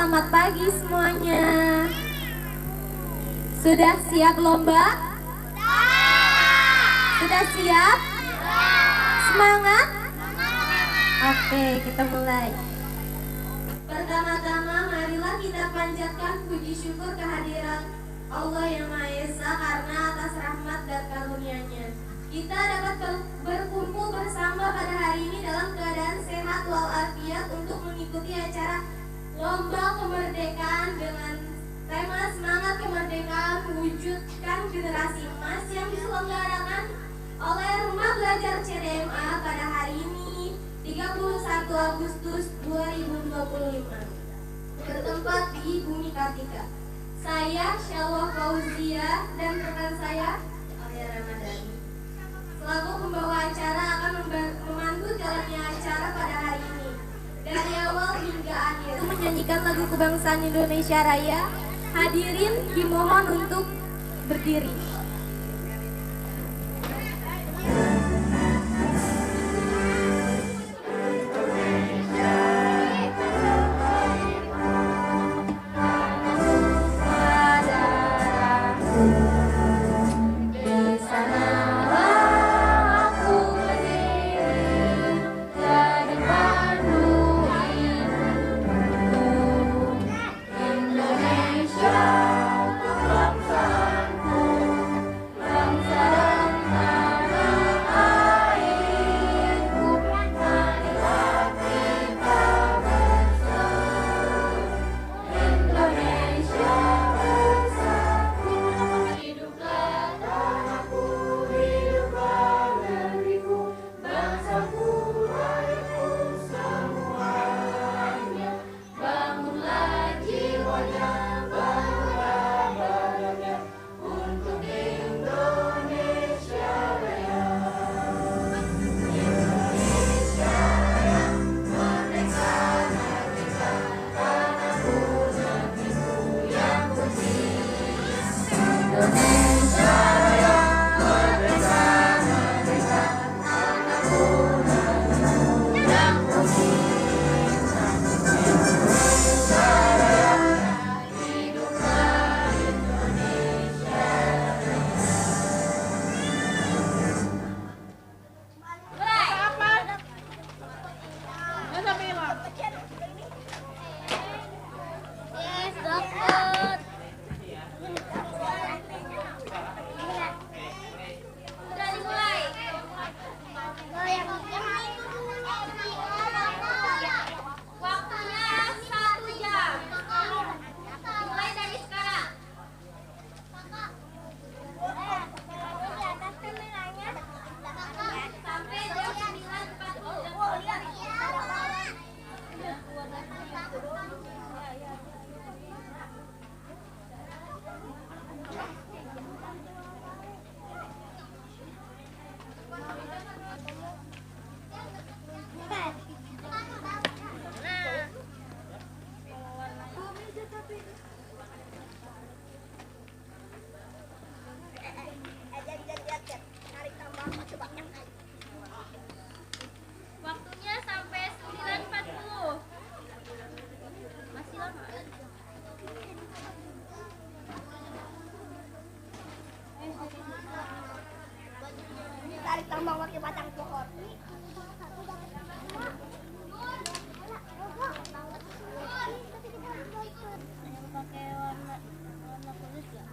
selamat pagi semuanya. Sudah siap lomba? Sudah siap? Semangat? Oke, kita mulai. Pertama-tama marilah kita panjatkan puji syukur kehadiran Allah yang Maha Esa karena atas rahmat dan karunia-Nya kita dapat berkumpul bersama pada hari ini dalam keadaan sehat walafiat untuk mengikuti acara Lomba Kemerdekaan dengan tema Semangat Kemerdekaan Mewujudkan Generasi Emas yang diselenggarakan oleh Rumah Belajar CDMA pada hari ini 31 Agustus 2025 bertempat di Bumi Kartika. Saya Syalwa Fauzia dan rekan saya Alia Ramadhani selaku pembawa acara akan memandu jalannya acara pada hari ini dari awal hingga akhir. Menyanyikan lagu kebangsaan Indonesia Raya. Hadirin dimohon untuk berdiri. Waktunya sampai 9.40. Masih lama. Tarik tambang pakai batang pohon. Yang pakai warna kulit ya?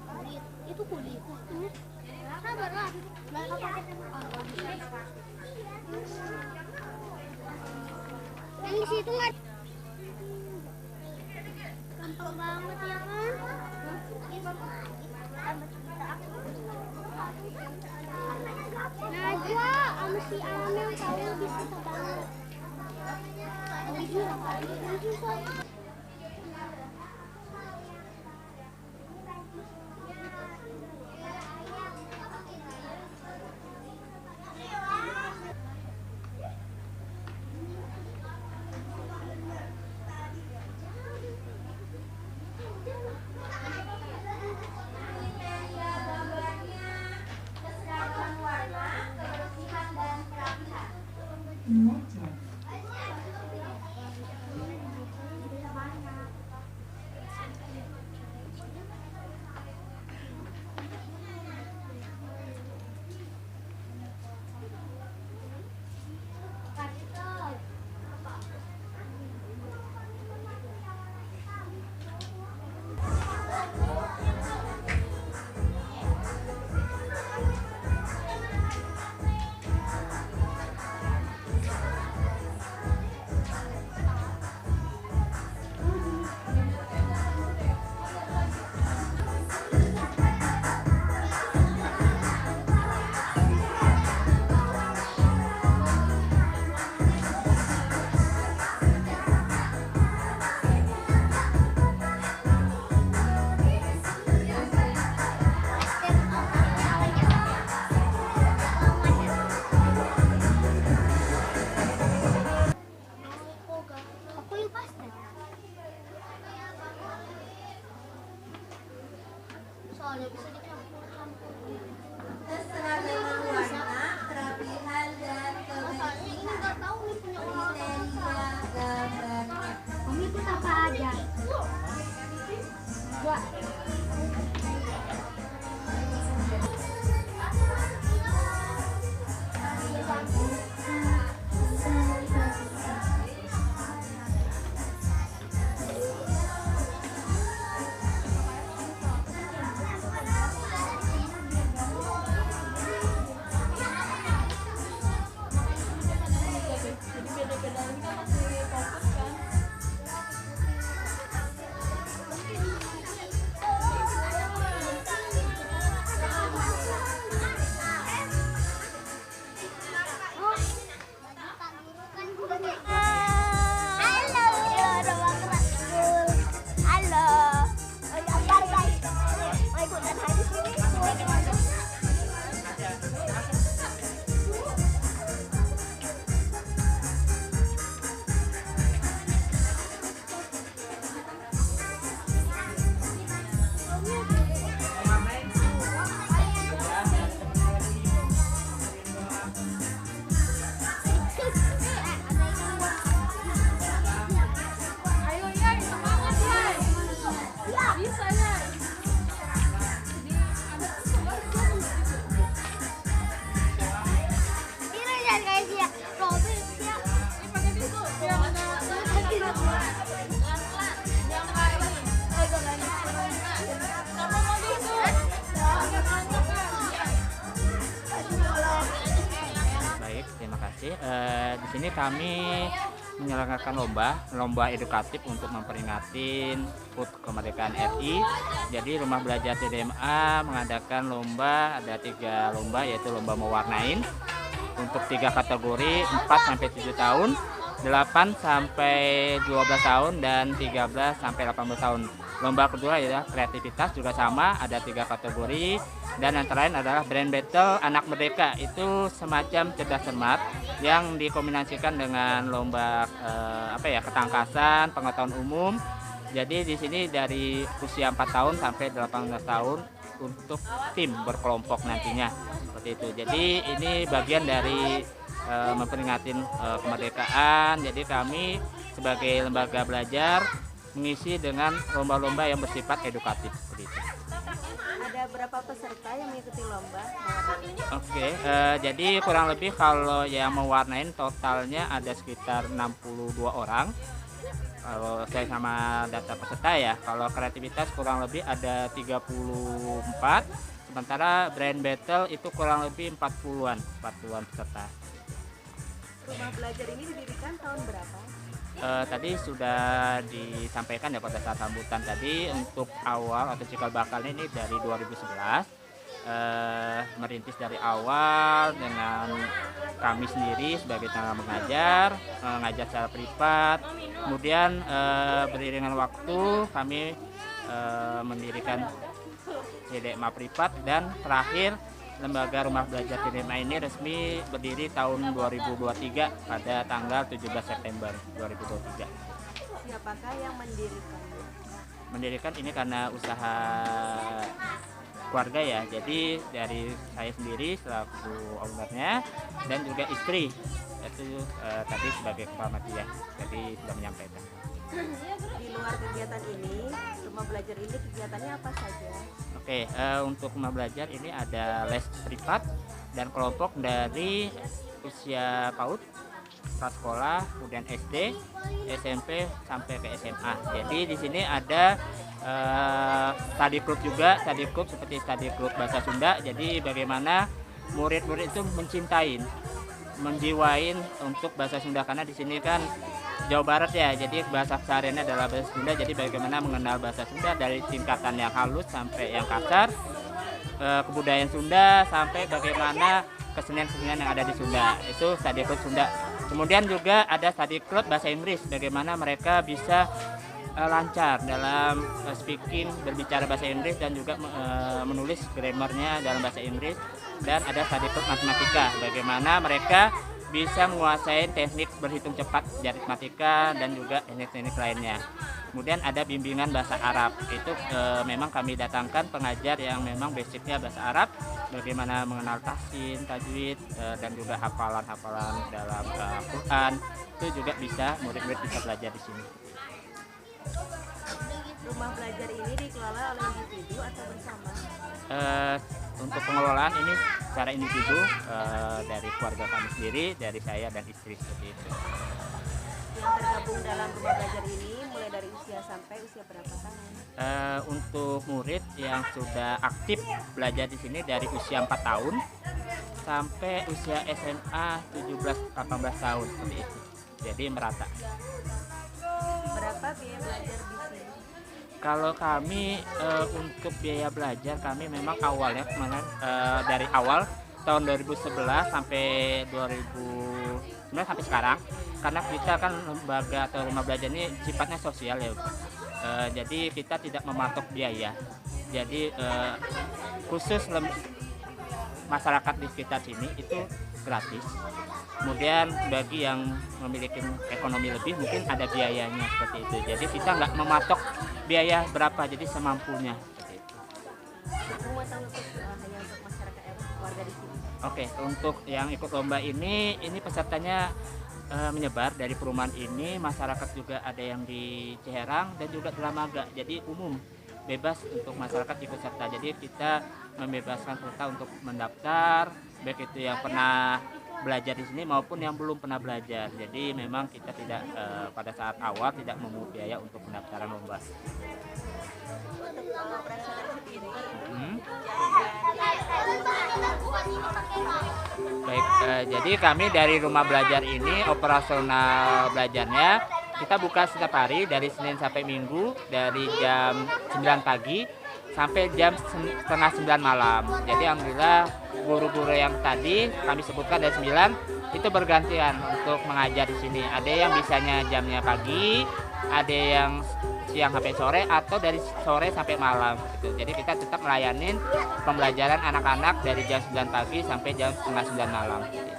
Kulit. Itu kulit. Sabarlah. Yang di situ nggak gampang banget ya kan? Najwa sama si Amel tahu lebih susah banget. Lebih susah. soalnya bisa dicampur-campur. keseragaman warna, kerapihan, dan Soalnya ini kebersihan. nggak tahu nih punya orang Kriteria gambarnya. Kamu ikut apa aja? Dua. Baik, terima kasih. Di sini kami menyelenggarakan lomba edukatif untuk memperingati HUT kemerdekaan RI. Jadi Rumah Belajar TDMA mengadakan lomba, ada 3 lomba, yaitu lomba mewarnain untuk 3 kategori, 4 sampai 7 tahun, 8 sampai 12 tahun, dan 13 sampai 18 tahun. Lomba kedua adalah kreativitas, juga sama, ada 3 kategori. Dan yang terakhir adalah brand battle anak merdeka, itu semacam cerdas cermat yang dikombinasikan dengan lomba ketangkasan, pengetahuan umum. Jadi di sini dari usia 4 tahun sampai 18 tahun untuk tim berkelompok nantinya, seperti itu. Jadi ini bagian dari memperingati kemerdekaan. Jadi kami sebagai lembaga belajar mengisi dengan lomba-lomba yang bersifat edukatif, seperti itu. Ada berapa peserta yang mengikuti lomba? Oke, jadi kurang lebih kalau yang mewarnain totalnya ada sekitar 62 orang. Kalau saya sama data peserta ya, kalau kreativitas kurang lebih ada 34, sementara brand battle itu kurang lebih 40-an peserta. Rumah belajar ini didirikan tahun berapa? Tadi sudah disampaikan ya pada saat sambutan tadi, untuk awal atau cikal bakalnya ini dari 2011, merintis dari awal dengan kami sendiri sebagai tenaga mengajar, mengajar secara privat. Kemudian beriringan waktu kami mendirikan TDMA privat, dan terakhir Lembaga Rumah Belajar TDMA ini resmi berdiri tahun 2023 pada tanggal 17 September 2023. Siapakah yang mendirikannya? Mendirikan ini karena usaha keluarga ya, jadi dari saya sendiri selaku ownernya dan juga istri itu tadi sebagai kepala ya, jadi sudah menyampaikan. Di luar kegiatan ini, rumah belajar ini kegiatannya apa saja? Oke, untuk rumah belajar ini ada les privat dan kelompok dari usia PAUD, prasekolah, kemudian SD, SMP sampai ke SMA. Jadi di sini ada study group juga, study group seperti study group bahasa Sunda. Jadi bagaimana murid-murid itu menjiwain untuk bahasa Sunda, karena di sini kan Jawa Barat ya, jadi bahasa kesehariannya adalah bahasa Sunda. Jadi bagaimana mengenal bahasa Sunda dari tingkatan yang halus sampai yang kasar, kebudayaan Sunda sampai bagaimana kesenian-kesenian yang ada di Sunda, itu study group Sunda. Kemudian juga ada study group bahasa Inggris, bagaimana mereka bisa lancar dalam speaking, berbicara bahasa Inggris, dan juga menulis grammarnya dalam bahasa Inggris. Dan ada study group matematika, bagaimana mereka bisa menguasai teknik berhitung cepat, aritmatika, dan juga teknik-teknik lainnya. Kemudian ada bimbingan bahasa Arab. Itu memang kami datangkan pengajar yang memang basicnya bahasa Arab, bagaimana mengenal tahsin, tajwid, dan juga hafalan-hafalan dalam Quran. Itu juga bisa murid-murid bisa belajar di sini. Rumah belajar ini dikelola oleh individu atau bersama? Untuk pengelolaan ini secara individu, dari keluarga kami sendiri, dari saya dan istri seperti itu. Yang tergabung dalam rumah belajar ini mulai dari usia sampai usia berapa tahun? Untuk murid yang sudah aktif belajar di sini dari usia 4 tahun sampai usia SMA 17-18 tahun seperti itu. Jadi merata. Berapa biaya belajar di sini? Kalau kami untuk biaya belajar kami memang awalnya dari awal tahun 2011 sampai 2009 sampai sekarang, karena kita kan lembaga atau rumah belajar ini sifatnya sosial ya, jadi kita tidak mematok biaya. Jadi khusus masyarakat di sekitar sini itu gratis. Kemudian bagi yang memiliki ekonomi lebih mungkin ada biayanya seperti itu. Jadi kita nggak mematok biaya berapa, jadi semampunya seperti itu. Semua tahun hanya untuk masyarakat warga di sini. Oke, untuk yang ikut lomba ini pesertanya menyebar dari perumahan ini, masyarakat juga ada yang di Ciherang dan juga di Lamaga. Jadi umum, bebas untuk masyarakat ikut serta. Jadi kita membebaskan peserta untuk mendaftar, baik itu yang pernah belajar di sini maupun yang belum pernah belajar. Jadi memang kita tidak pada saat awal tidak memungut biaya untuk pendaftaran lomba. Untuk operasional sendiri, Baik, jadi kami dari rumah belajar ini operasional belajarnya kita buka setiap hari dari Senin sampai Minggu dari jam 9 pagi sampai jam setengah 9 malam. Jadi alhamdulillah guru-guru yang tadi kami sebutkan dari 9 itu bergantian untuk mengajar di sini. Ada yang bisanya jamnya pagi, ada yang siang sampai sore, atau dari sore sampai malam gitu. Jadi kita tetap melayani pembelajaran anak-anak dari jam 9 pagi sampai jam setengah 9 malam gitu.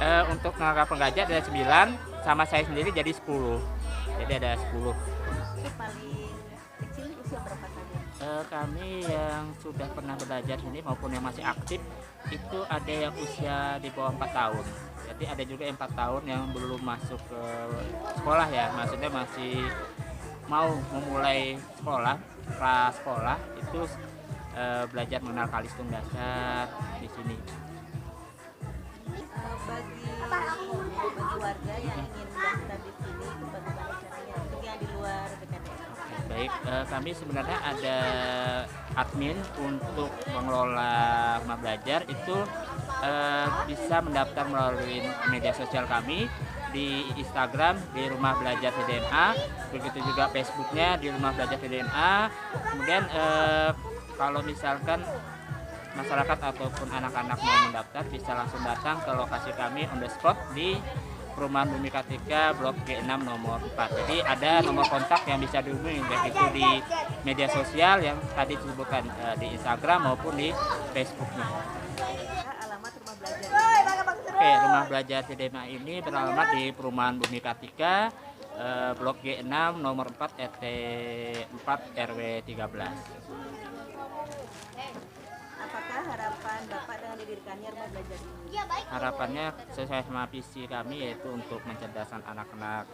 Untuk tenaga pengajar dari 9 sama saya sendiri jadi 10. Jadi ada 10. itu paling kecil usia berapa tahun? Kami yang sudah pernah belajar sini maupun yang masih aktif itu ada yang usia di bawah 4 tahun. Jadi ada juga yang 4 tahun yang belum masuk ke sekolah ya, maksudnya masih mau memulai sekolah, kelas sekolah itu belajar mengenal kalistung dasar di sini. Bagi warga yang ingin mendaftar di sini, itu bagaimana caranya untuk yang di luar BKDM? Baik, kami sebenarnya ada admin untuk mengelola rumah belajar itu bisa mendaftar melalui media sosial kami di Instagram di Rumah Belajar TDMA, begitu juga Facebooknya di Rumah Belajar TDMA. Kemudian kalau misalkan masyarakat ataupun anak-anak mau mendaftar bisa langsung datang ke lokasi kami on the spot di Perumahan Bumi Kartika Blok G6 nomor 4. Jadi ada nomor kontak yang bisa dihubungi baik itu di media sosial yang tadi disebutkan di Instagram maupun di Facebooknya. Alamat rumah belajar Oke, Rumah Belajar TDMA ini beralamat di Perumahan Bumi Kartika Blok G6 nomor 4 RT 4 RW 13. apakah harapan Bapak dengan didirikannya rumah belajar ini? Harapannya sesuai sama visi kami yaitu untuk mencerdaskan anak-anak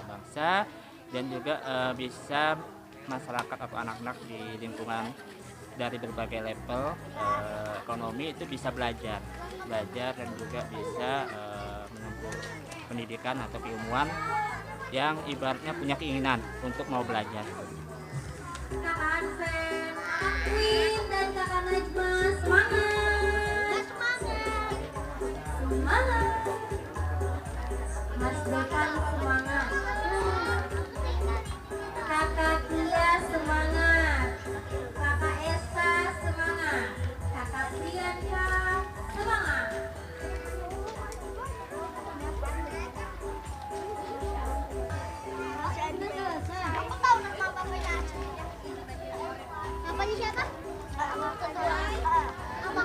bangsa dan juga bisa masyarakat atau anak-anak di lingkungan dari berbagai level ekonomi itu bisa belajar dan juga bisa menempuh pendidikan atau keilmuan yang ibaratnya punya keinginan untuk mau belajar. Kakak Arsen, Queen dan Kakak Najma, semangat! Semangat! Mas Dekan semangat! Kakak Kia semangat! Kakak Esa semangat! Kakak Priyanka semangat! Aku tahu nama bapaknya. Bapaknya siapa? Ketua. Apa?